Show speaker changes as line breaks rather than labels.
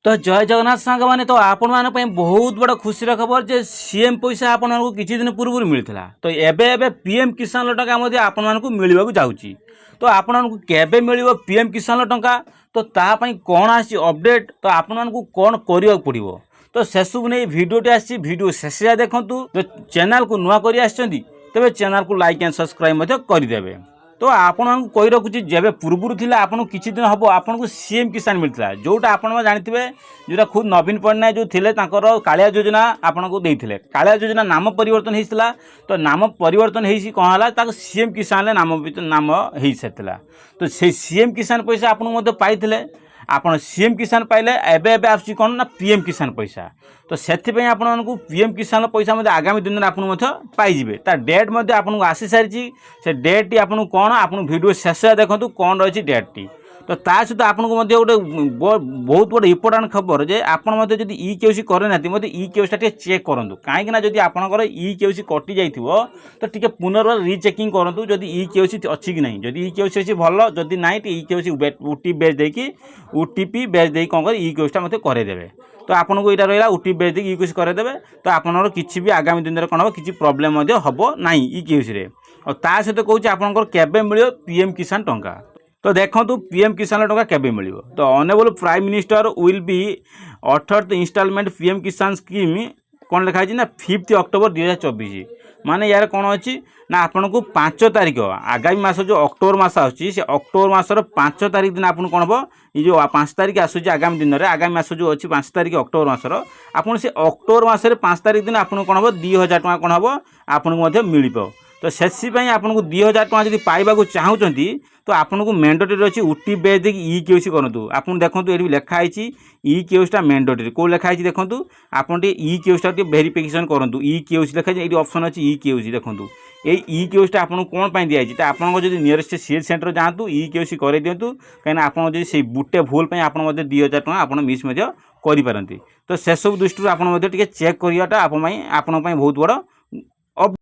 तो जय जगन्नाथ सांग मैंने तो आपण माने बहुत बड़ा खुशी खबर जे सीएम पैसा आपण मानक किछि दिन पूर्व मिलता तो एबे एबे पीएम किसान टंका आपण मानक मिलवाक जाउची तो आपण मानक केबे मिलिबो पीएम किसान टंका तो ता पई कोन आसी अपडेट तो आपण मानक कोन करिया पड़िबो तो सेसबु नहीं वीडियोटी आसी वीडियो शेष देखंतु तो चैनल को नुआ करी आछंती तबे चैनल को लाइक एंड सब्सक्राइब मध्य करदेवे। तो आपण कही रखुची जब पूर्व थी आपको किसी दिन हम आपको सीएम किसान मिलता जोटा आप जानते जोटा खुद नवीन पट्टनायक जो थे कालिया योजना आपको देते कालिया योजना नाम परिवर्तन होता तो नाम परिवर्तन हो कौन है सीएम किसान नाम हो सारी तो से सीएम किसान पैसा आपको पाई आपन सीएम किसान पाइले एबे एबे आसी कौन ना पीएम किसान पैसा तो से आपको पीएम किसान पैसा आगामी दिन में आपको पाइबे ता डेट आपको आसी सारी से डेट टी आपको कौन आप वीडियो शेष देखो कौन रही डेट टी तो ता सहित आपको गोटे बहुत बड़े इम्पोर्टाट खबर जे आपड़ जब इ केसी करना इ केसीटा चेक करूँ कहीं जब आपंकर इ केसी कटि जाइए तो टी पुनर्बार रिचेकिंग करूँ जब इ केसी अच्छी कि नहीं जब इ केसी अच्छी भल जदि ना इ केसी ओटीपी बेच देकी ओटीपी बेच दे कौन कर इ केसीटा मत करदेवे तो आपको यहाँ रहा ओटीपी बेच देकी इ केसी करदेवे तो आपंकर किसी भी आगामी दिन में कौन हम किसी प्रोब्लेम हम ना इ केसी और ता सहित कहूँ आपंकर केबे मिल पीएम किसान टंका तो देखो पीएम किसान टंका केबे मिल तो honourable prime minister will be 18th instalment PM Kisan scheme कौन लिखाई ना 5 अक्टोबर 2024 माने यार कौन अच्छी ना आपन को 5 तारीख आगामी मास जो अक्टोबर मास आसी से अक्टोबर मासर 5 तारीख दिन आपन कौन हम ये जो 5 तारीख आसूँ आगामी दिन में आगामी मास जो अच्छी 5 तारीख अक्टोबर मासर आपन से अक्टोबर मासरे 5 तारीख दिन आपन कौन हम 2000 टका कौन हम आपको मिल तो से आपको 2000 टका जब पाइबा चाहूँगी तो आपको मैंडेटरी अच्छी ओटीपी बेच देकी इ केसी करूँ आप देखो ये लिखाई इ केसीटा मैंडेटरी कौ लिखाई देखूँ आप इ केसीटा वेरिफिकेशन करूँ इ केसी लिखाई ये ऑप्शन अच्छी इ केसी देखूँ ये इ केसीटा आपको कौन पर दिखाई तो आपको जब नियरेस्ट सीएच सेंटर जातु इ केसी कर दिंतु कहीं आप से बुटे भूल आप 2000 टका आप मिस करपारती तो से सब दृष्टि आप चेक कराटा आपण बहुत बड़